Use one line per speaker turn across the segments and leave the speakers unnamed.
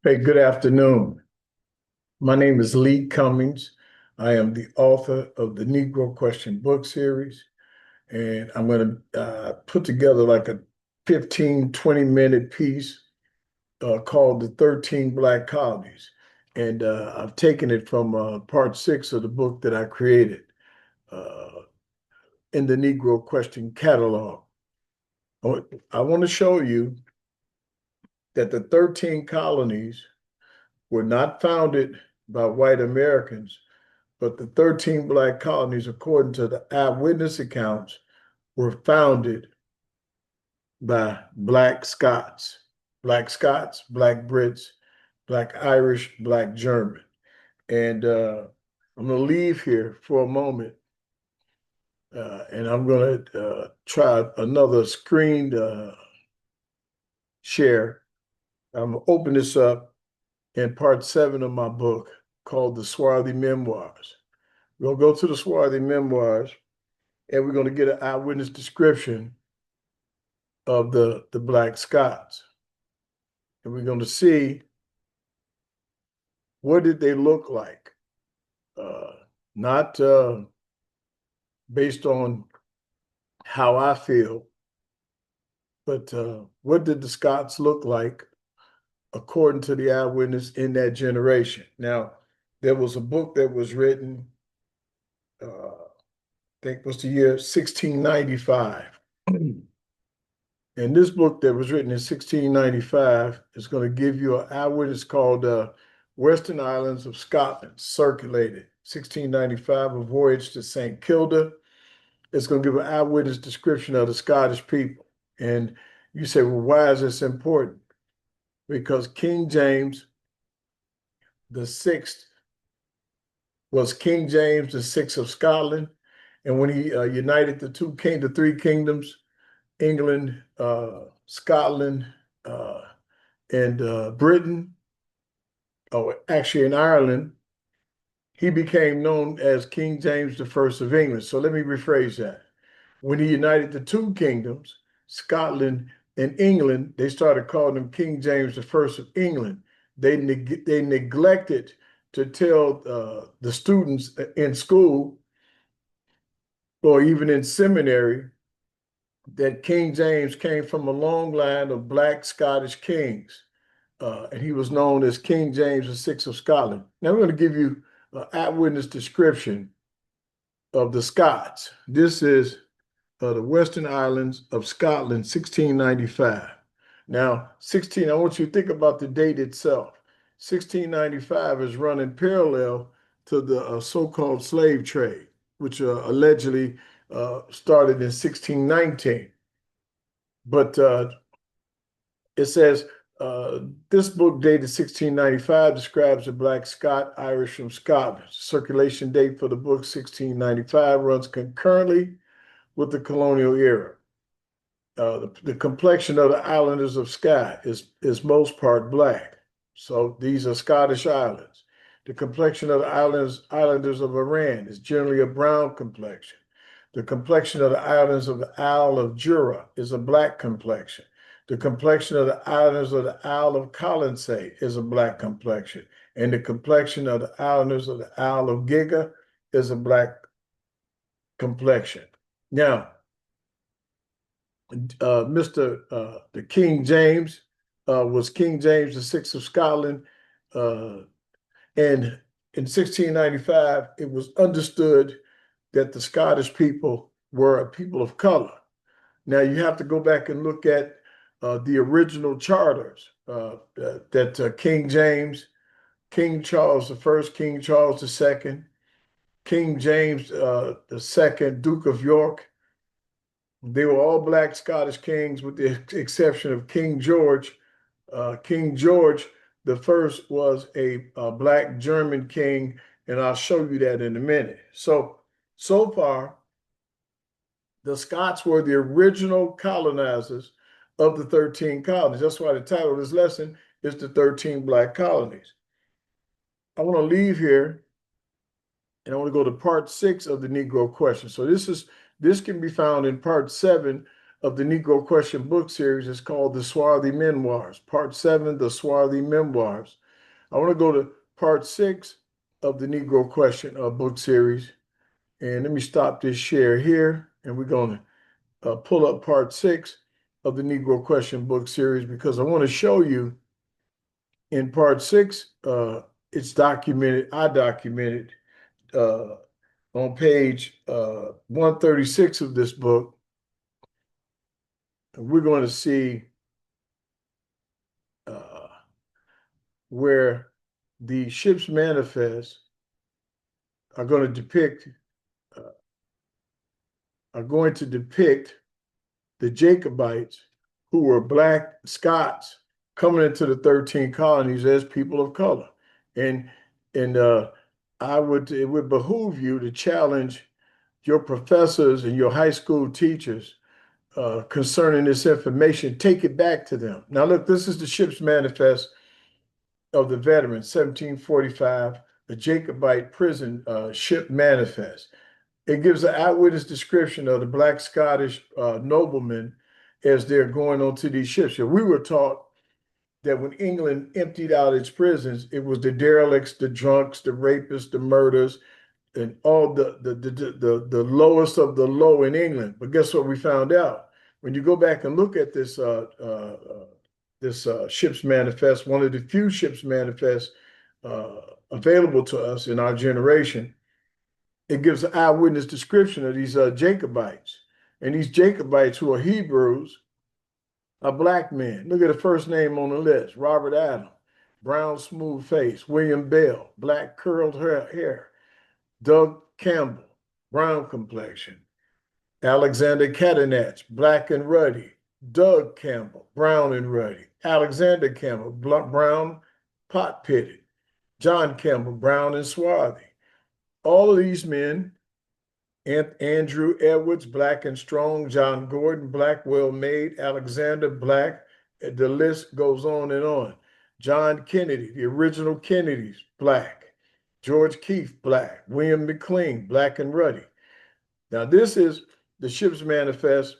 Hey, good afternoon. My name is Lee Cummings. I am the author of the Negro Question book series, and I'm going to put together like a 15, 20-minute piece called The 13 Black Colonies. And I've taken it from part six of the book that I created uh, in the Negro Question catalog. I want to show you that the 13 colonies were not founded by white Americans, but the 13 Black colonies, according to the eyewitness accounts, were founded by Black Scots, Black Scots, Black Brits, Black Irish, Black German. And I'm going to leave here for a moment and I'm going to try another screen share. I'm going to open this up in part seven of my book called The Swarthy Memoirs. We'll go to the Swarthy Memoirs and we're going to get an eyewitness description of the Black Scots. And we're going to see what did they look like, not based on how I feel, but what did the Scots look like according to the eyewitness in that generation. Now, there was a book that was written, I think it was the year 1695. And this book that was written in 1695 is going to give you an eyewitness called Western Islands of Scotland, circulated 1695, a voyage to St. Kilda. It's going to give an eyewitness description of the Scottish people. And you say, well, why is this important? Because King James the Sixth was King James the Sixth of Scotland. And when he united the three kingdoms, England, Scotland, and Britain, or actually in Ireland, he became known as King James the First of England. So let me rephrase that. When he united the two kingdoms, Scotland and England, they started calling him King James the First of England. They neglected to tell the students in school or even in seminary that King James came from a long line of Black Scottish kings. And he was known as King James the Sixth of Scotland. Now I'm going to give you an eyewitness description of the Scots. This is the Western Islands of Scotland, 1695. Now, I want you to think about the date itself. 1695 is running parallel to the so-called slave trade, which allegedly started in 1619. But it says this book dated 1695 describes the Black Scot Irish from Scotland. Circulation date for the book 1695 runs concurrently with the colonial era. The complexion of the islanders of Skye is most part black. So these are Scottish islands. The complexion of the islanders of Iran is generally a brown complexion. The complexion of the islands of the Isle of Jura is a black complexion. The complexion of the islanders of the Isle of Colonsay is a black complexion. And the complexion of the islanders of the Isle of Giga is a black complexion. Now, the King James was King James the Sixth of Scotland, and in 1695 it was understood that the Scottish people were a people of color. Now you have to go back and look at the original charters that King James, King Charles I, King Charles II, King James II, Duke of York. They were all black Scottish kings with the exception of King George. King George the First was a black German king, and I'll show you that in a minute. So far, the Scots were the original colonizers of the 13 colonies. That's why the title of this lesson is The 13 Black Colonies. I want to leave here and I want to go to part six of the Negro question. So this can be found in part seven of the Negro Question book series is called The Swarthy Memoirs. Part 7, The Swarthy Memoirs. I want to go to part 6 of the Negro Question book series. And let me stop this share here. And we're going to pull up part 6 of the Negro Question book series, because I want to show you in part 6, it's documented, I documented on page 136 of this book. We're going to see where the ship's manifest are going to depict the Jacobites, who were Black Scots coming into the 13 colonies as people of color. And it would behoove you to challenge your professors and your high school teachers concerning this information. Take it back to them. Now, look, this is the ship's manifest of the veterans, 1745, the Jacobite prison ship manifest. It gives an eyewitness description of the Black Scottish noblemen as they're going onto these ships. So we were taught that when England emptied out its prisons, it was the derelicts, the drunks, the rapists, the murderers, and all the lowest of the low in England. But guess what we found out? When you go back and look at this ship's manifest, one of the few ships manifests available to us in our generation, it gives an eyewitness description of these Jacobites. And these Jacobites, who are Hebrews, are Black men. Look at the first name on the list: Robert Adam, brown smooth face; William Bell, black curled hair; Doug Campbell, brown complexion; Alexander Catanach, black and ruddy; Doug Campbell, brown and ruddy; Alexander Campbell, brown pot pitted; John Campbell, brown and swarthy. All of these men, Andrew Edwards, black and strong; John Gordon, black, well made; Alexander, black. The list goes on and on. John Kennedy, the original Kennedys, black; George Keefe, black; William McLean, black and ruddy. Now, this is the ship's manifest,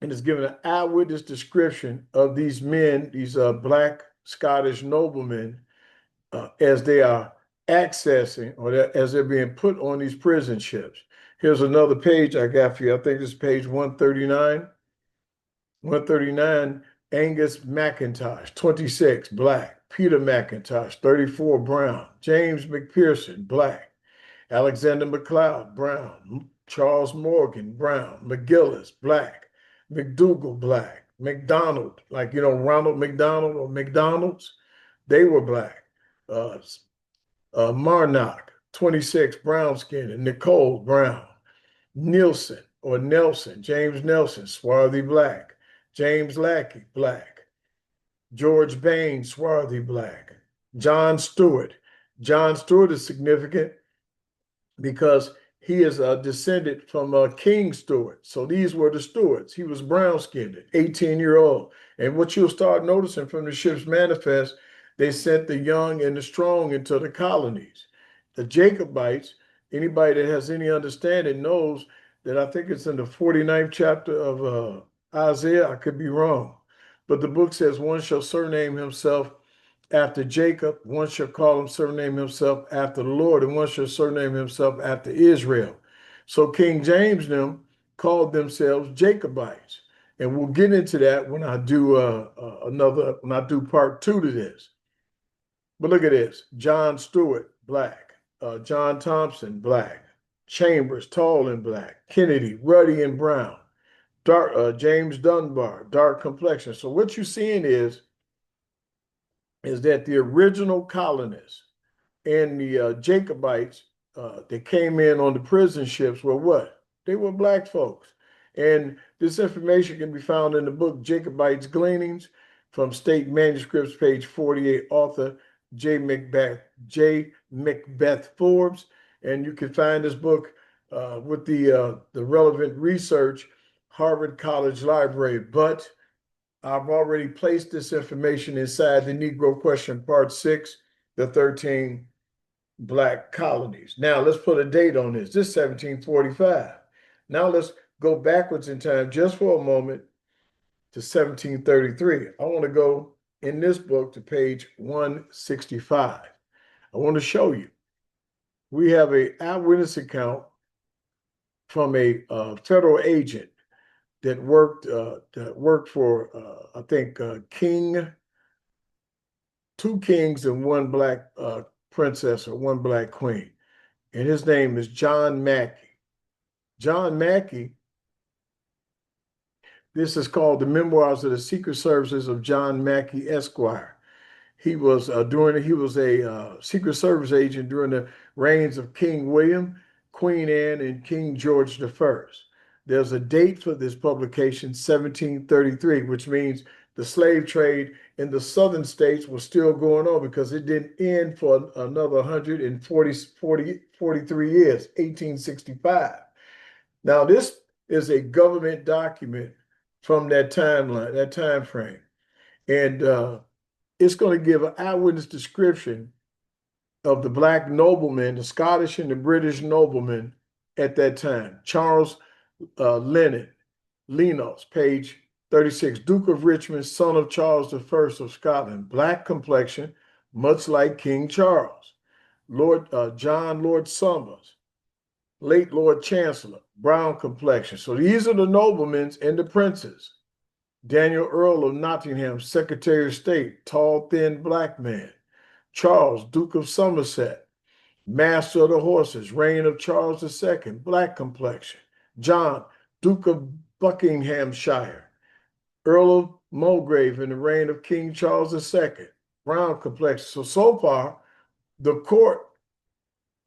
and it's given an eyewitness description of these men, these Black Scottish noblemen, as they are accessing, or as they're being put on these prison ships. Here's another page I got for you. I think this is page 139. 139, Angus McIntosh, 26, black; Peter McIntosh, 34, brown; James McPherson, black; Alexander McLeod, brown; Charles Morgan, brown; McGillis, black; McDougall, black; McDonald, like, Ronald McDonald or McDonald's, they were black. Marnock, 26, brown skin; and Nicole, brown; Nielsen or Nelson, James Nelson, swarthy black; James Lackey, black; George Bain, swarthy black; John Stewart. John Stewart is significant because he is descended from King Stewart. So these were the Stewarts. He was brown-skinned, 18-year-old. And what you'll start noticing from the ship's manifest, they sent the young and the strong into the colonies. The Jacobites, anybody that has any understanding knows that, I think it's in the 49th chapter of Isaiah, I could be wrong, but the book says, one shall surname himself after Jacob, one shall surname himself after the Lord, and one shall surname himself after Israel. So King James them called themselves Jacobites. And we'll get into that when I do part 2 to this. But look at this: John Stewart, black; John Thompson, black; Chambers, tall and black; Kennedy, ruddy and brown; James Dunbar, dark complexion. So what you're seeing is that the original colonists and the Jacobites that came in on the prison ships were what? They were Black folks. And this information can be found in the book Jacobites Gleanings from State Manuscripts, page 48, author J. Macbeth Forbes. And you can find this book with the relevant research, Harvard College Library. But I've already placed this information inside the Negro Question Part 6, the 13 Black colonies. Now let's put a date on this. This is 1745. Now let's go backwards in time just for a moment to 1733. I want to go in this book to page 165. I want to show you. We have an eyewitness account from a federal agent that worked for I think two kings and one black princess or one black queen, and his name is John Mackey. John Mackey. This is called the Memoirs of the Secret Services of John Mackey, Esquire. He was a Secret Service agent during the reigns of King William, Queen Anne, and King George I. There's a date for this publication, 1733, which means the slave trade in the southern states was still going on because it didn't end for another 143 years, 1865. Now, this is a government document from that timeline, that time frame. And it's going to give an eyewitness description of the black noblemen, the Scottish and the British noblemen at that time. Charles Lenos, page 36, Duke of Richmond, son of Charles I of Scotland, black complexion, much like King Charles. John Lord Somers, late Lord Chancellor, brown complexion. So these are the noblemen and the princes. Daniel Earl of Nottingham, Secretary of State, tall, thin black man. Charles, Duke of Somerset, Master of the Horses, reign of Charles II, black complexion. John, Duke of Buckinghamshire, Earl of Mulgrave in the reign of King Charles II, brown complexion. So far, the court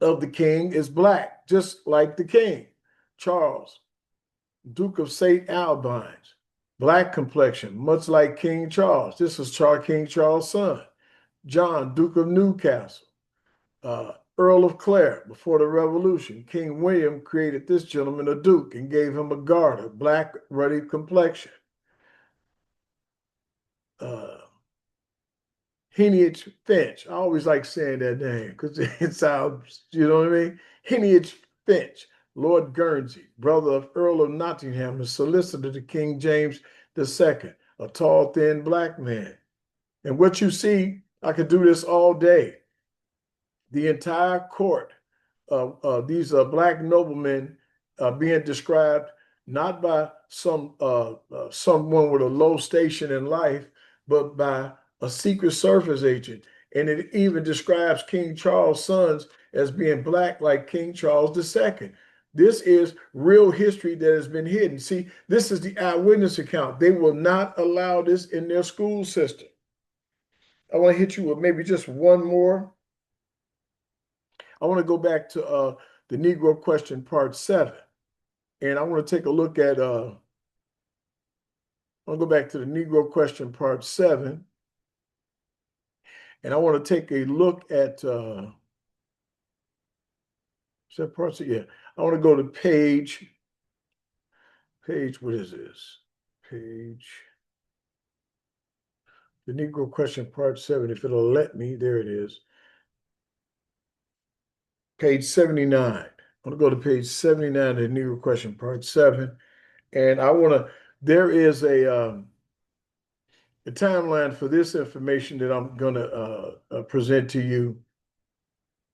of the king is black, just like the king. Charles, Duke of St. Albans, black complexion, much like King Charles. This is King Charles' son. John, Duke of Newcastle, Earl of Clare. Before the Revolution, King William created this gentleman a duke and gave him a garter, black, ruddy complexion. Heneage Finch. I always like saying that name because it sounds, you know what I mean? Heneage Finch, Lord Guernsey, brother of Earl of Nottingham, and solicitor to King James II, a tall, thin black man. And what you see, I could do this all day. The entire court of these black noblemen being described not by someone with a low station in life, but by a Secret Service agent. And it even describes King Charles' sons as being black like King Charles II. This is real history that has been hidden. See, this is the eyewitness account. They will not allow this in their school system. I want to hit you with maybe just one more. I want to go back to the Negro question, part 7. And I want to take a look at, I'll go back to the Negro question, part 7. And I want to take a look at, is that part 6? Yeah. I want to go to page, what is this? Page, the Negro question, part 7. If it'll let me, there it is. Page 79. I want to go to page 79 of the Negro question, part 7. And I want to, there is a timeline for this information that I'm going to present to you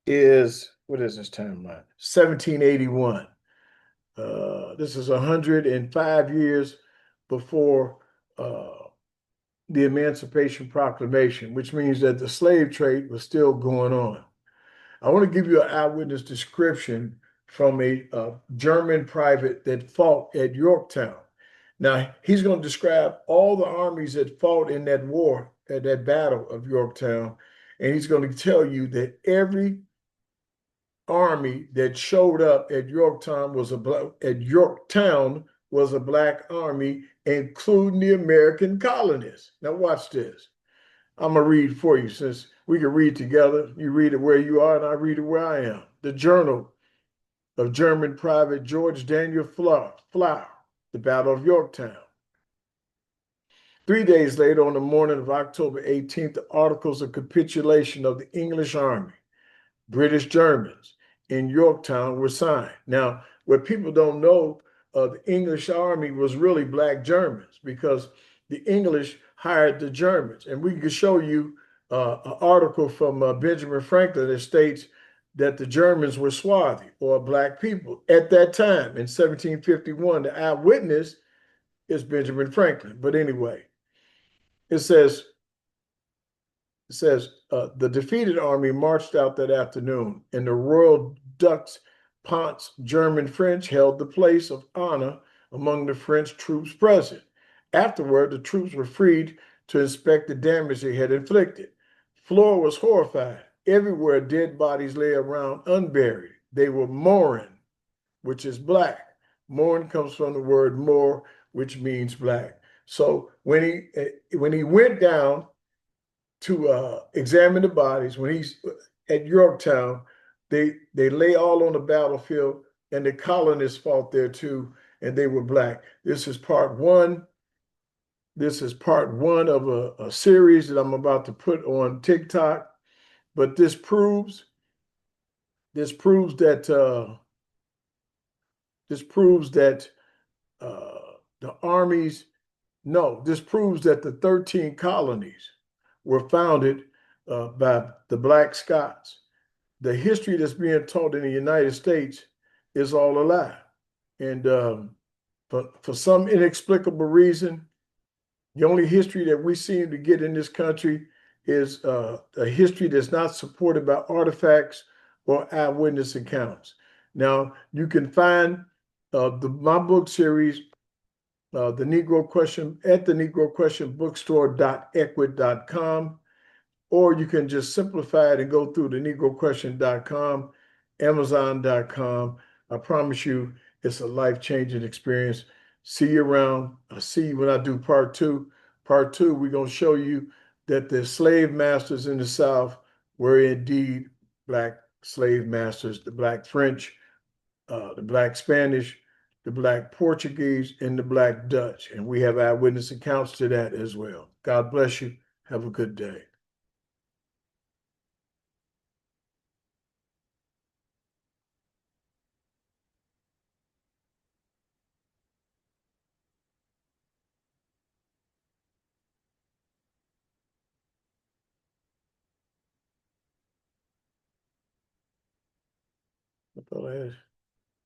is, what is this timeline? 1781. This is 105 years before the Emancipation Proclamation, which means that the slave trade was still going on. I want to give you an eyewitness description from a German private that fought at Yorktown. Now, he's going to describe all the armies that fought in that war, at that Battle of Yorktown, and he's going to tell you that every army that showed up at Yorktown was a black army, including the American colonists. Now, watch this. I'm going to read for you since we can read together. You read it where you are, and I read it where I am. The Journal of German Private George Daniel Flower, the Battle of Yorktown. 3 days later, on the morning of October 18th, the Articles of Capitulation of the English Army, British Germans, in Yorktown were signed. Now, what people don't know, the English army was really black Germans because the English hired the Germans. And we could show you an article from Benjamin Franklin that states that the Germans were swarthy or black people at that time in 1751. The eyewitness is Benjamin Franklin. But anyway, it says, the defeated army marched out that afternoon, and the Royal Dutch, Ponce, German, French held the place of honor among the French troops present. Afterward, the troops were freed to inspect the damage they had inflicted. Flora was horrified. Everywhere dead bodies lay around unburied. They were mourning, which is black. Mourn comes from the word more, which means black. So when he went down to examine the bodies, when he's at Yorktown, they lay all on the battlefield, and the colonists fought there too, and they were black. This is part one. This is part one of a series that I'm about to put on TikTok. But this proves that the armies, no, this proves that the 13 colonies were founded by the Black Scots. The history that's being taught in the United States is all a lie. And for some inexplicable reason, the only history that we seem to get in this country is a history that's not supported by artifacts or eyewitness accounts. Now, you can find my book series, the Negro Question, at the Negro Question bookstore.ecwit.com, or you can just simplify it and go through the negroquestion.com, amazon.com. I promise you, it's a life-changing experience. See you around. I'll see you when I do part two. Part two, we're going to show you that the slave masters in the South were indeed black slave masters, the black French, the black Spanish, the black Portuguese, and the black Dutch. And we have eyewitness accounts to that as well. God bless you. Have a good day. I thought I had